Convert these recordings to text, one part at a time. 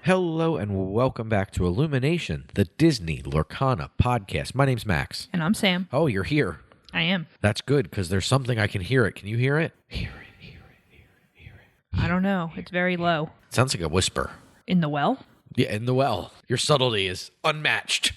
Hello and welcome back to IllumiNation, the Disney Lorcana podcast. My name's Max. And I'm Sam. Oh, you're here. I am. That's good because there's something I can hear it. Can you hear it? Hear it. I don't know. It's very low. It sounds like a whisper. In the well? Yeah, in the well. Your subtlety is unmatched.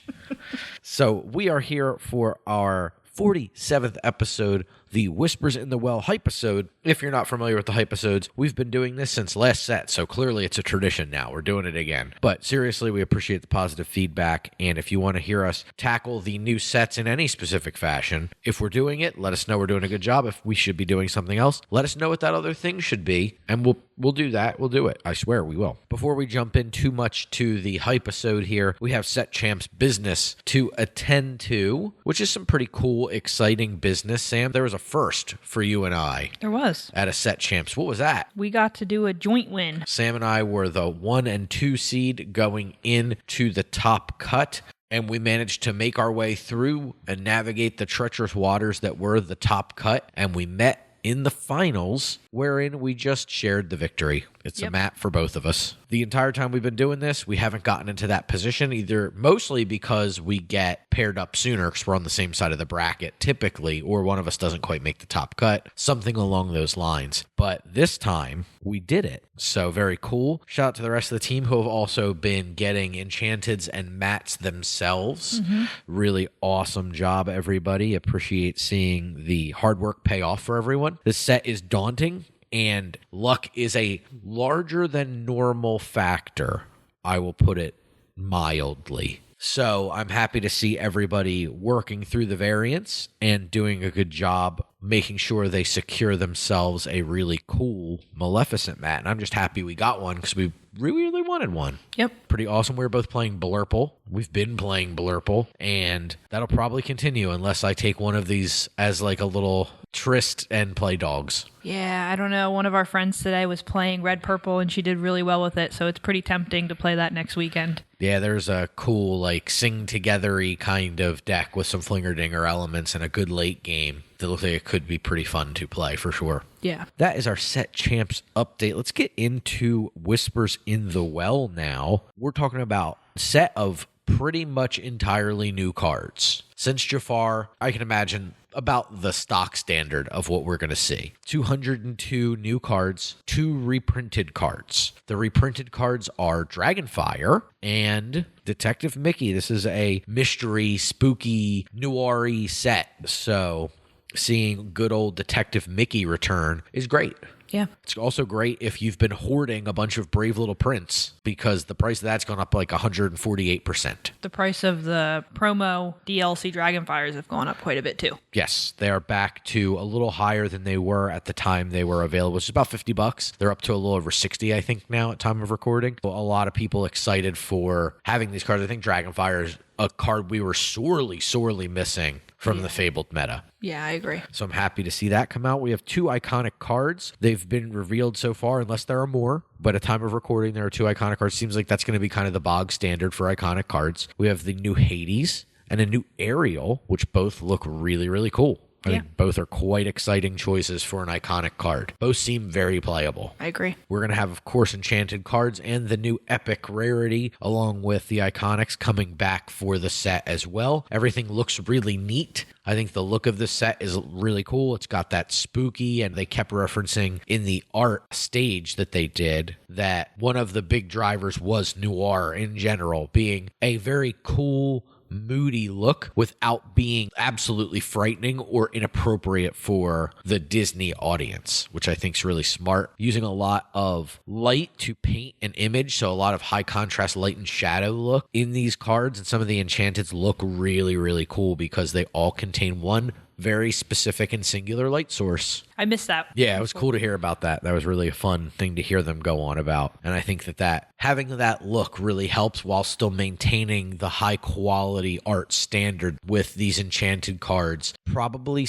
So we are here for our 47th episode, the Whispers in the Well hype-isode. If you're not familiar with the hype-isodes, we've been doing this since last set, so clearly it's a tradition now. We're doing it again. But seriously, we appreciate the positive feedback, and if you want to hear us tackle the new sets in any specific fashion, if we're doing it, let us know we're doing a good job. If we should be doing something else, let us know what that other thing should be, and we'll do that. We'll do it. I swear we will. Before we jump in too much to the hype-isode here, we have Set Champs business to attend to, which is some pretty cool, exciting business. Sam, there was a first for you and I. There was. At a Set Champs. What was that? We got to do a joint win. Sam and I were the 1 and 2 seed going into the top cut, and we managed to make our way through and navigate the treacherous waters that were the top cut, and we met in the finals, wherein we just shared the victory. It's a map for both of us. The entire time we've been doing this, we haven't gotten into that position, either mostly because we get paired up sooner because we're on the same side of the bracket typically, or one of us doesn't quite make the top cut, something along those lines. But this time, we did it. So very cool. Shout out to the rest of the team who have also been getting enchanteds and mats themselves. Really awesome job, everybody. Appreciate seeing the hard work pay off for everyone. This set is daunting, and luck is a larger than normal factor. I will put it mildly. So I'm happy to see everybody working through the variants and doing a good job making sure they secure themselves a really cool Maleficent mat. And I'm just happy we got one because we really wanted one. Yep. Pretty awesome. We were both playing Blurple. We've been playing Blurple, and that'll probably continue unless I take one of these as like a little tryst and play dogs. Yeah, I don't know. One of our friends today was playing Red Purple, and she did really well with it, so it's pretty tempting to play that next weekend. Yeah, there's a cool, like, sing-together-y kind of deck with some flinger-dinger elements and a good late game that looks like it could be pretty fun to play, for sure. Yeah. That is our Set Champs update. Let's get into Whispers in the Well now. We're talking about a set of pretty much entirely new cards. Since Jafar, I can imagine about the stock standard of what we're going to see. 202 new cards, 2 reprinted cards. The reprinted cards are Dragonfire and Detective Mickey. This is a mystery, spooky, noir-y set. So seeing good old Detective Mickey return is great. Yeah. It's also great if you've been hoarding a bunch of Brave Little Prince because the price of that's gone up like 148%. The price of the promo DLC Dragonfires have gone up quite a bit too. Yes, they are back to a little higher than they were at the time they were available, which is about $50. They're up to a little over 60, I think, now at time of recording. So a lot of people excited for having these cards. I think Dragonfire is a card we were sorely missing from the Fabled meta. Yeah, I agree. So I'm happy to see that come out. We have 2 iconic cards. They've been revealed so far, unless there are more. But at time of recording, there are 2 iconic cards. Seems like that's going to be kind of the bog standard for iconic cards. We have the new Hades and a new Ariel, which both look really cool. I think both are quite exciting choices for an iconic card. Both seem very playable. I agree. We're going to have, of course, enchanted cards and the new epic rarity, along with the iconics coming back for the set as well. Everything looks really neat. I think the look of this set is really cool. It's got that spooky, and they kept referencing in the art stage that they did that one of the big drivers was noir in general, being a very cool, moody look without being absolutely frightening or inappropriate for the Disney audience, which I think is really smart. Using a lot of light to paint an image, so a lot of high contrast light and shadow look in these cards, and some of the enchanteds look really cool because they all contain one very specific and singular light source. I missed that. Yeah, it was cool to hear about that. That was really a fun thing to hear them go on about. And I think that having that look really helps while still maintaining the high quality art standard with these enchanted cards. Probably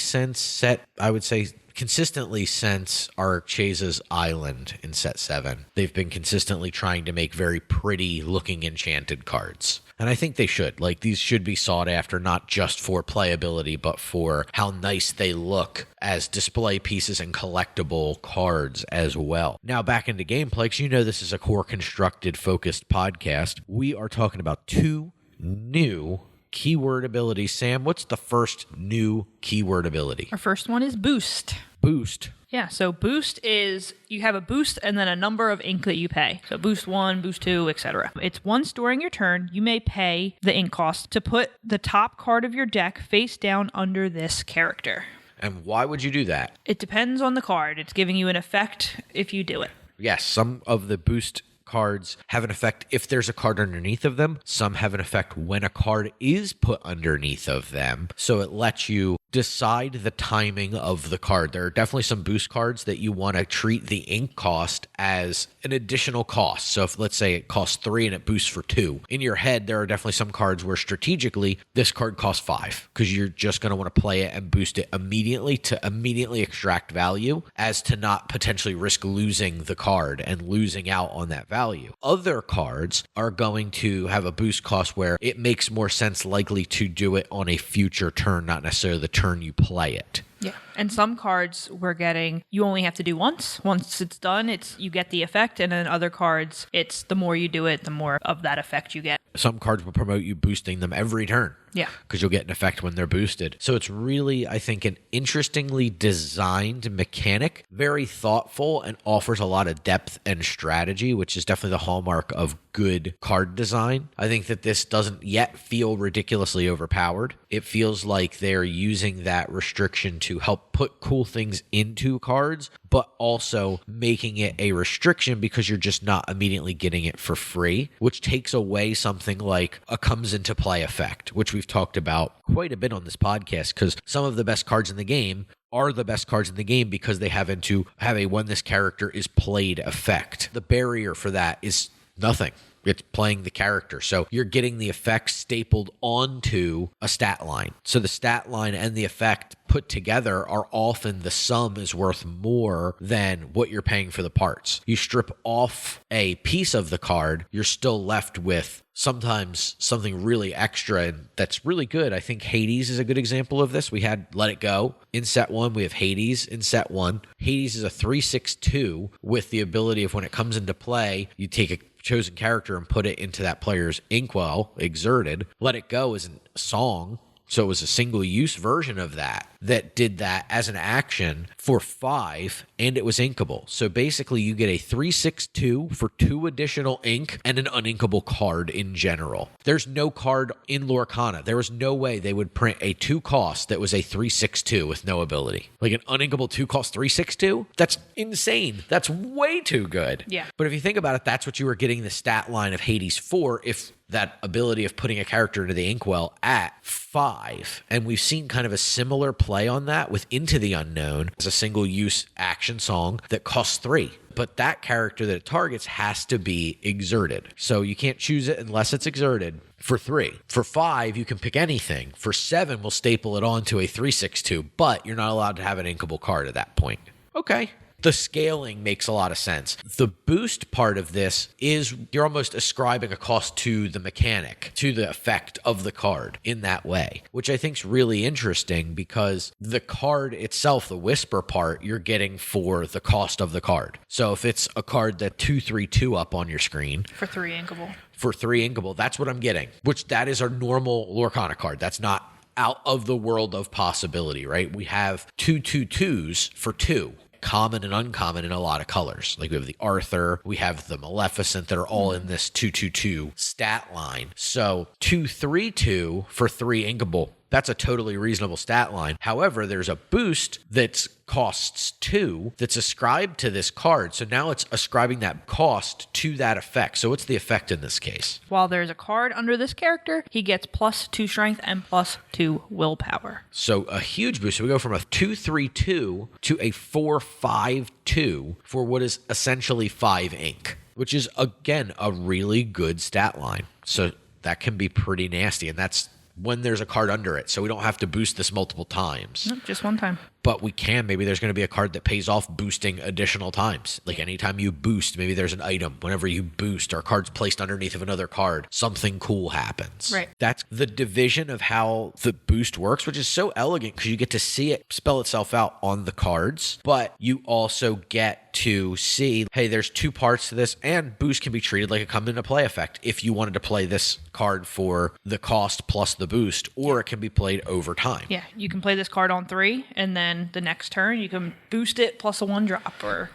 consistently since Archase's Island in set 7. They've been consistently trying to make very pretty looking enchanted cards. And I think they should. Like, these should be sought after, not just for playability, but for how nice they look as display pieces and collectible cards as well. Now, back into gameplay, because you know this is a core constructed focused podcast. We are talking about 2 new keyword abilities. Sam, what's the first new keyword ability? Our first one is boost. Boost. Yeah, so boost is you have a boost and then a number of ink that you pay. So boost 1, boost 2, etc. It's once during your turn, you may pay the ink cost to put the top card of your deck face down under this character. And why would you do that? It depends on the card. It's giving you an effect if you do it. Yes, some of the boost cards have an effect if there's a card underneath of them. Some have an effect when a card is put underneath of them. So it lets you decide the timing of the card. There are definitely some boost cards that you want to treat the ink cost as an additional cost. So if, let's say, it costs 3 and it boosts for 2, in your head, there are definitely some cards where strategically this card costs 5 because you're just going to want to play it and boost it immediately to immediately extract value as to not potentially risk losing the card and losing out on that value. Other cards are going to have a boost cost where it makes more sense likely to do it on a future turn, not necessarily the turn you play it. Yeah. And some cards we're getting, you only have to do once. Once it's done, you get the effect. And then other cards, it's the more you do it, the more of that effect you get. Some cards will promote you boosting them every turn. Yeah. Because you'll get an effect when they're boosted. So it's really, I think, an interestingly designed mechanic, very thoughtful, and offers a lot of depth and strategy, which is definitely the hallmark of good card design. I think that this doesn't yet feel ridiculously overpowered. It feels like they're using that restriction to help put cool things into cards, but also making it a restriction because you're just not immediately getting it for free, which takes away something like a comes into play effect, which we've talked about quite a bit on this podcast, because some of the best cards in the game are the best cards in the game because they have a when this character is played effect. The barrier for that is nothing. It's playing the character. So you're getting the effect stapled onto a stat line. So the stat line and the effect put together are often the sum is worth more than what you're paying for the parts. You strip off a piece of the card, you're still left with sometimes something really extra and that's really good. I think Hades is a good example of this. We had Let It Go in set 1. We have Hades in set 1. Hades is a 3/6/2 with the ability of when it comes into play, you take a chosen character and put it into that player's inkwell, exerted. Let It Go is a song, so it was a single-use version of that did that as an action for 5, and it was inkable. So basically, you get a 3/6/2 for 2 additional ink and an uninkable card in general. There's no card in Lorcana. There was no way they would print a 2 cost that was a 3/6/2 with no ability. Like an uninkable 2 cost 3/6/2? That's insane. That's way too good. Yeah. But if you think about it, that's what you were getting the stat line of Hades for if that ability of putting a character into the inkwell at 5. And we've seen kind of a similar play on that with Into the Unknown as a single-use action song that costs 3. But that character that it targets has to be exerted. So you can't choose it unless it's exerted for 3. For 5, you can pick anything. For 7, we'll staple it onto a 3/6/2, but you're not allowed to have an inkable card at that point. Okay. The scaling makes a lot of sense. The boost part of this is you're almost ascribing a cost to the mechanic, to the effect of the card in that way, which I think is really interesting because the card itself, the whisper part, you're getting for the cost of the card. So if it's a card that 2/3/2 up on your screen. For 3 inkable. For 3 inkable, that's what I'm getting, which that is our normal Lorcana card. That's not out of the world of possibility, right? We have 2/2/2s for 2. Common and uncommon in a lot of colors. Like we have the Arthur, we have the Maleficent that are all in this 2/2/2 stat line. So 2/3/2 for 3 inkable, that's a totally reasonable stat line. However, there's a boost that costs 2 that's ascribed to this card. So now it's ascribing that cost to that effect. So what's the effect in this case? While there's a card under this character, he gets +2 strength and +2 willpower. So a huge boost. So we go from a 2/3/2 to a 4/5/2 for what is essentially 5 ink, which is, again, a really good stat line. So that can be pretty nasty. And that's when there's a card under it. So we don't have to boost this multiple times. Nope, just one time. but maybe there's going to be a card that pays off boosting additional times. Like anytime you boost, maybe there's an item. Whenever you boost or card's placed underneath of another card, something cool happens. Right. That's the division of how the boost works, which is so elegant because you get to see it spell itself out on the cards, but you also get to see, hey, there's two parts to this, and boost can be treated like a come into play effect if you wanted to play this card for the cost plus the boost, or it can be played over time. Yeah, you can play this card on 3, and then the next turn you can boost it plus a 1-drop, or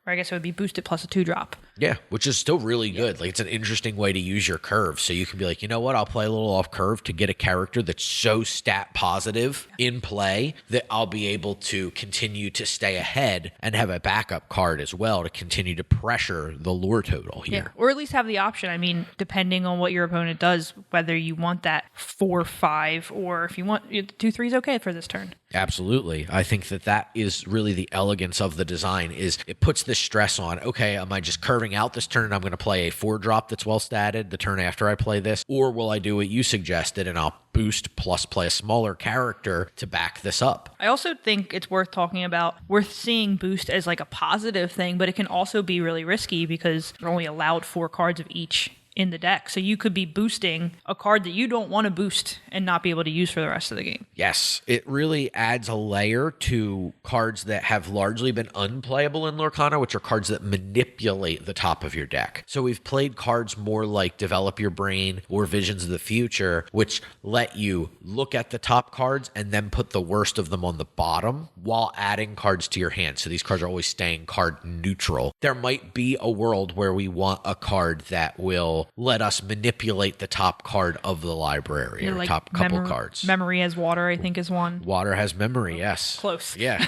I guess it would be boosted plus a 2-drop. Yeah, which is still really good. Like, it's an interesting way to use your curve. So you can be like, you know what? I'll play a little off curve to get a character that's so stat positive in play that I'll be able to continue to stay ahead and have a backup card as well to continue to pressure the lure total here. Yeah, or at least have the option. I mean, depending on what your opponent does, whether you want that 4-5 or if you want 2-3 is okay for this turn. Absolutely. I think that is really the elegance of the design, is it puts this stress on, okay, am I just curving out this turn and I'm going to play a 4-drop that's well statted the turn after I play this? Or will I do what you suggested and I'll boost plus play a smaller character to back this up? I also think it's worth talking about, worth seeing boost as like a positive thing, but it can also be really risky because you're only allowed 4 cards of each in the deck. So you could be boosting a card that you don't want to boost and not be able to use for the rest of the game. Yes, it really adds a layer to cards that have largely been unplayable in Lorcana, which are cards that manipulate the top of your deck. So we've played cards more like Develop Your Brain or Visions of the Future, which let you look at the top cards and then put the worst of them on the bottom while adding cards to your hand. So these cards are always staying card neutral. There might be a world where we want a card that will let us manipulate the top card of the library, or like top couple cards. Memory as water, I think, is one. Water has memory, yes. Close. Yeah.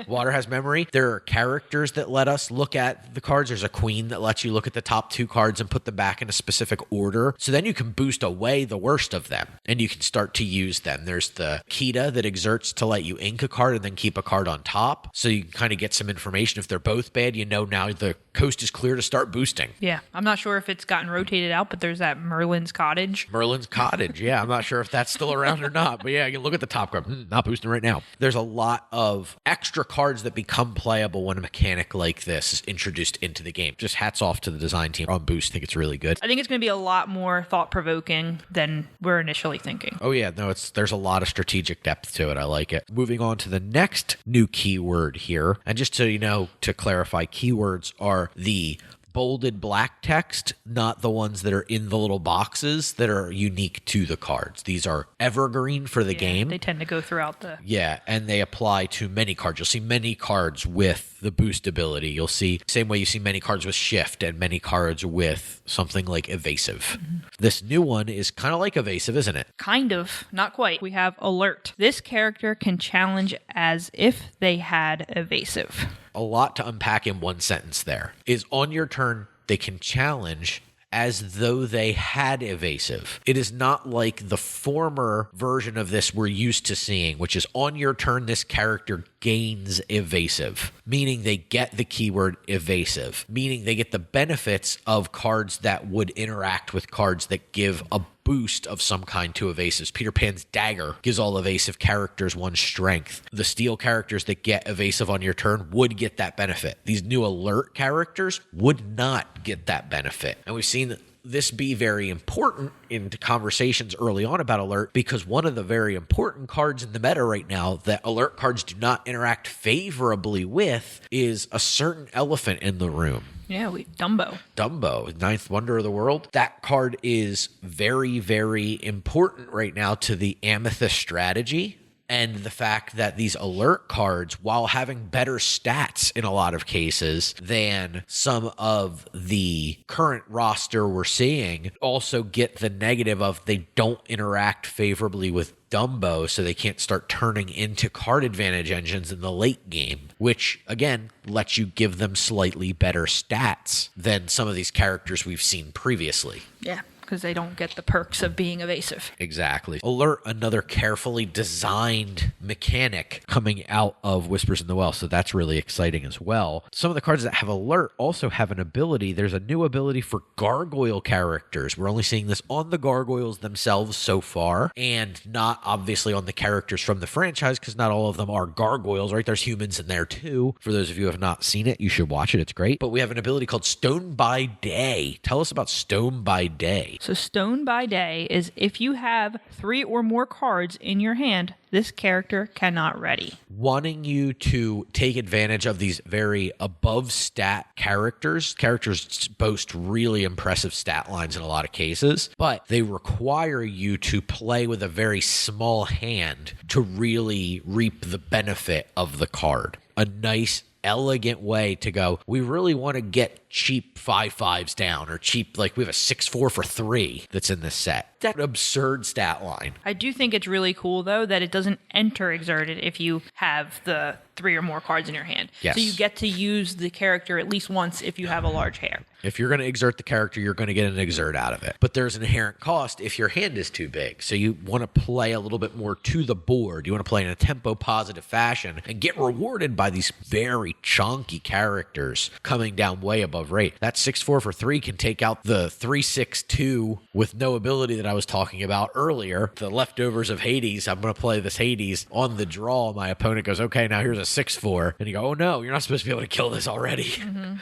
Water has memory. There are characters that let us look at the cards. There's a queen that lets you look at the top 2 cards and put them back in a specific order. So then you can boost away the worst of them and you can start to use them. There's the Kita that exerts to let you ink a card and then keep a card on top. So you can kind of get some information. If they're both bad, you know now the coast is clear to start boosting. Yeah. I'm not sure if it's gotten rotated out, but there's that Merlin's Cottage. Merlin's Cottage, yeah. I'm not sure if that's still around or not, but yeah, you can look at the top card. Not boosting right now. There's a lot of extra cards that become playable when a mechanic like this is introduced into the game. Just hats off to the design team on Boost. I think it's really good. I think it's going to be a lot more thought-provoking than we're initially thinking. Oh yeah, no, there's a lot of strategic depth to it. I like it. Moving on to the next new keyword here, and just so you know, to clarify, keywords are the bolded black text, not the ones that are in the little boxes that are unique to the cards. These are evergreen for the game. They tend to go throughout the... Yeah, and they apply to many cards. You'll see many cards with the boost ability. You'll see, same way you see many cards with shift and many cards with something like evasive. Mm-hmm. This new one is kind of like evasive, isn't it? Kind of, not quite. We have alert. This character can challenge as if they had evasive. A lot to unpack in one sentence there. Is on your turn, they can challenge as though they had evasive. It is not like the former version of this we're used to seeing, which is on your turn, this character gains evasive, meaning they get the keyword evasive, meaning they get the benefits of cards that would interact with cards that give a boost of some kind to evasives. Peter Pan's dagger gives all evasive characters 1 strength. The steel characters that get evasive on your turn would get that benefit. These new alert characters would not get that benefit. And we've seen this be very important in conversations early on about alert, because one of the very important cards in the meta right now that alert cards do not interact favorably with is a certain elephant in the room. Yeah, Dumbo. Dumbo, ninth wonder of the world. That card is very, very important right now to the Amethyst strategy. And the fact that these alert cards, while having better stats in a lot of cases than some of the current roster we're seeing, also get the negative of they don't interact favorably with Dumbo, so they can't start turning into card advantage engines in the late game, which, again, lets you give them slightly better stats than some of these characters we've seen previously. Yeah. because they don't get the perks of being evasive. Exactly. Alert, another carefully designed mechanic coming out of Whispers in the Well, so that's really exciting as well. Some of the cards that have Alert also have an ability. There's a new ability for gargoyle characters. We're only seeing this on the gargoyles themselves so far, and not obviously on the characters from the franchise, because not all of them are gargoyles, right? There's humans in there too. For those of you who have not seen it, you should watch it. It's great. But we have an ability called Stone by Day. Tell us about Stone by Day. So Stone by Day is if you have 3 or more cards in your hand, this character cannot ready. Wanting you to take advantage of these very above stat characters. Characters boast really impressive stat lines in a lot of cases, but they require you to play with a very small hand to really reap the benefit of the card. A nice, elegant way to go, we really want to get cheap 5/5s down, or cheap, like we have a 6/4 for 3 that's in this set. That absurd stat line. I do think it's really cool, though, that it doesn't enter exerted if you have the 3 or more cards in your hand. Yes. So you get to use the character at least once if you have a large hand. If you're going to exert the character, you're going to get an exert out of it. But there's an inherent cost if your hand is too big. So you want to play a little bit more to the board. You want to play in a tempo-positive fashion and get rewarded by these very chunky characters coming down way above rate. That 6/4 for 3 can take out the 3/6/2 with no ability that I was talking about earlier. The leftovers of Hades. I'm going to play this Hades on the draw. My opponent goes, okay, now here's a 6/4. And you go, oh no, you're not supposed to be able to kill this already. Mm-hmm.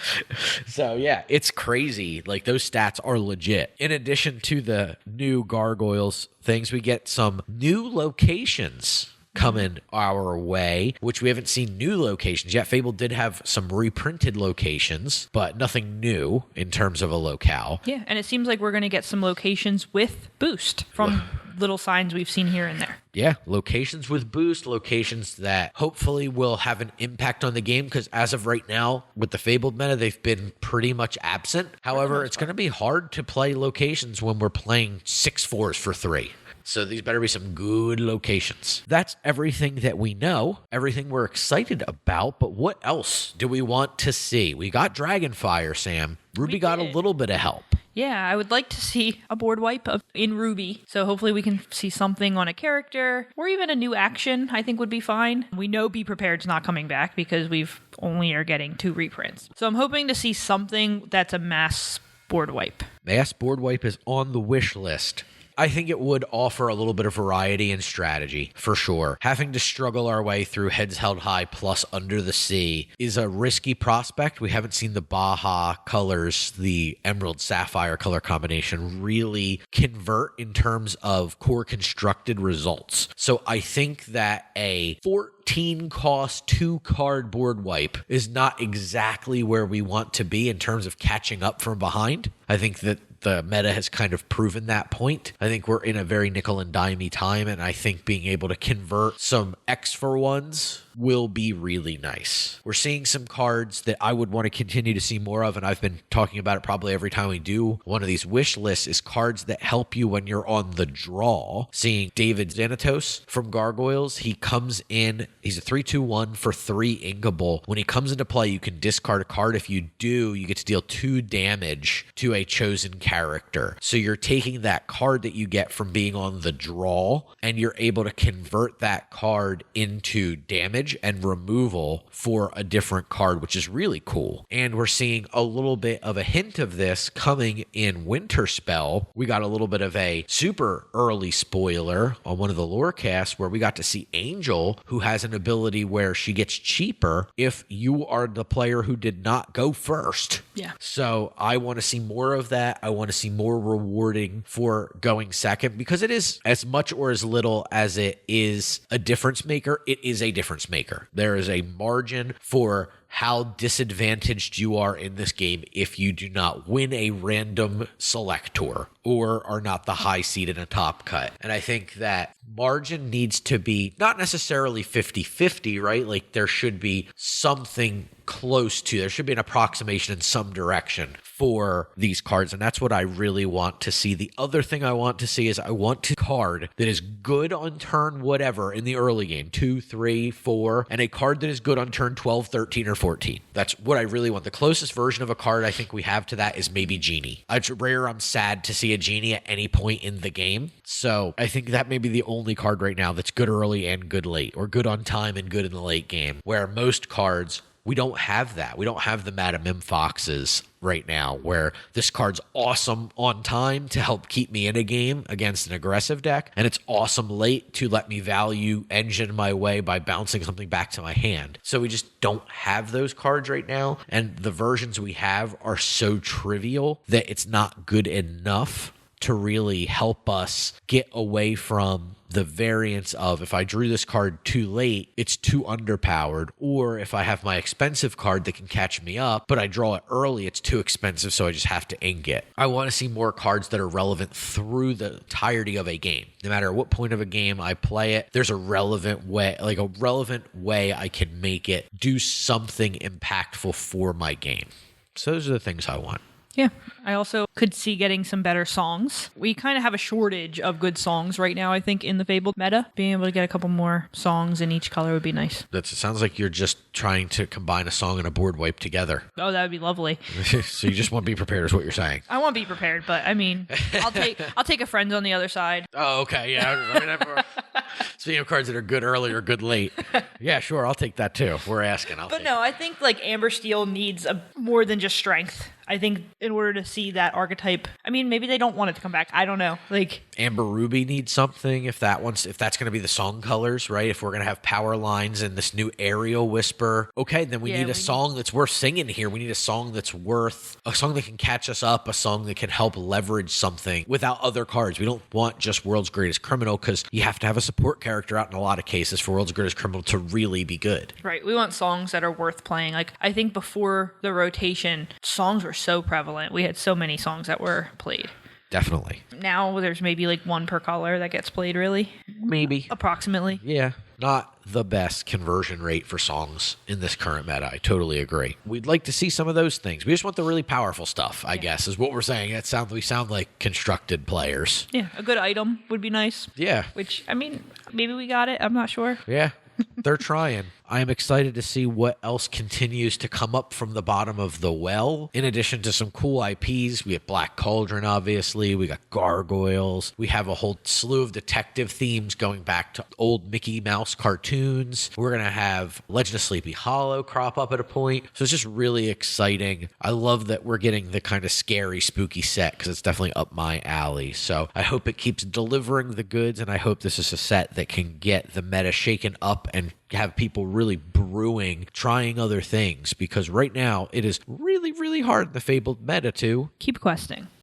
So yeah, it's crazy. Like, those stats are legit. In addition to the new gargoyles things, we get some new locations coming our way, which we haven't seen new locations yet. Fable did have some reprinted locations, but nothing new in terms of a locale. Yeah, and it seems like we're going to get some locations with boost from little signs we've seen here and there. Yeah, locations with boost, locations that hopefully will have an impact on the game, because as of right now, with the Fabled meta, they've been pretty much absent. However, it's going to be hard to play locations when we're playing 6/4s for 3. So these better be some good locations. That's everything that we know, everything we're excited about, but what else do we want to see? We got Dragonfire, Sam. Ruby got a little bit of help. Yeah, I would like to see a board wipe in Ruby. So hopefully we can see something on a character, or even a new action, I think would be fine. We know Be Prepared's not coming back because we've only are getting 2 reprints. So I'm hoping to see something that's a mass board wipe. Mass board wipe is on the wish list. I think it would offer a little bit of variety and strategy, for sure. Having to struggle our way through Heads Held High plus Under the Sea is a risky prospect. We haven't seen the Baja colors, the Emerald Sapphire color combination, really convert in terms of core constructed results. So I think that a 14 cost 2 card board wipe is not exactly where we want to be in terms of catching up from behind. I think that the meta has kind of proven that point. I think we're in a very nickel and dimey time, and I think being able to convert some X for ones will be really nice. We're seeing some cards that I would want to continue to see more of, and I've been talking about it probably every time we do one of these wish lists, is cards that help you when you're on the draw. Seeing David Xanatos from Gargoyles, he comes in, he's a 3/2/1 for 3 inkable. When he comes into play, you can discard a card. If you do, you get to deal 2 damage to a chosen character. So you're taking that card that you get from being on the draw, and you're able to convert that card into damage and removal for a different card, which is really cool. And we're seeing a little bit of a hint of this coming in Winter Spell. We got a little bit of a super early spoiler on one of the lore casts where we got to see Angel, who has an ability where she gets cheaper if you are the player who did not go first. Yeah. So I want to see more of that. I want to see more rewarding for going second, because it is, as much or as little as it is a difference maker, it is a difference maker. There is a margin for how disadvantaged you are in this game if you do not win a random selector or are not the high seed in a top cut. And I think that margin needs to be not necessarily 50-50, right? Like, there should be something close to, there should be an approximation in some direction for these cards, and that's what I really want to see. The other thing I want to see is I want a card that is good on turn whatever in the early game, 2, 3, 4, and a card that is good on turn 12, 13, or 14. That's what I really want. The closest version of a card I think we have to that is maybe Genie. It's rare I'm sad to see a Genie at any point in the game. So I think that may be the only card right now that's good early and good late, or good on time and good in the late game, where most cards, we don't have that. We don't have the Madam M Foxes right now, where this card's awesome on time to help keep me in a game against an aggressive deck, and it's awesome late to let me value engine my way by bouncing something back to my hand. So we just don't have those cards right now, and the versions we have are so trivial that it's not good enough to really help us get away from the variance of, if I drew this card too late, it's too underpowered, or if I have my expensive card that can catch me up, but I draw it early, it's too expensive, so I just have to ink it. I want to see more cards that are relevant through the entirety of a game. No matter what point of a game I play it, there's a relevant way I can make it do something impactful for my game. So those are the things I want. Yeah. I also could see getting some better songs. We kind of have a shortage of good songs right now, I think, in the Fabled meta. Being able to get a couple more songs in each color would be nice. It sounds like you're just trying to combine a song and a board wipe together. Oh, that would be lovely. So you just want to be prepared is what you're saying. I want to be prepared, but I mean, I'll take a friend on the other side. Oh, okay. Yeah. Speaking of cards that are good early or good late. Yeah, sure. I'll take that too. We're asking. I think like Amber Steel needs more than just strength. I think in order to see that archetype, I mean, maybe they don't want it to come back. I don't know. Like Amber Ruby needs something if that's going to be the song colors, right? If we're going to have power lines and this new aerial whisper, okay, then we need a song that's worth singing here. We need a song that can catch us up, a song that can help leverage something without other cards. We don't want just World's Greatest Criminal, because you have to have a support character out in a lot of cases for World's Greatest Criminal to really be good. Right. We want songs that are worth playing. Like I think before the rotation, songs were so prevalent. We had so many songs that were played. Definitely. Now there's maybe like one per color that gets played, really. Maybe. Approximately. Yeah. Not the best conversion rate for songs in this current meta. I totally agree. We'd like to see some of those things. We just want the really powerful stuff, I guess, is what we're saying. We sound like constructed players. Yeah. A good item would be nice. Yeah. Which, I mean, maybe we got it. I'm not sure. Yeah. They're trying. I am excited to see what else continues to come up from the bottom of the well. In addition to some cool IPs, we have Black Cauldron, obviously. We got Gargoyles. We have a whole slew of detective themes going back to old Mickey Mouse cartoons. We're going to have Legend of Sleepy Hollow crop up at a point. So it's just really exciting. I love that we're getting the kind of scary, spooky set, because it's definitely up my alley. So I hope it keeps delivering the goods, and I hope this is a set that can get the meta shaken up and have people really brewing, trying other things, because right now it is really, really hard in the Fabled meta to keep questing.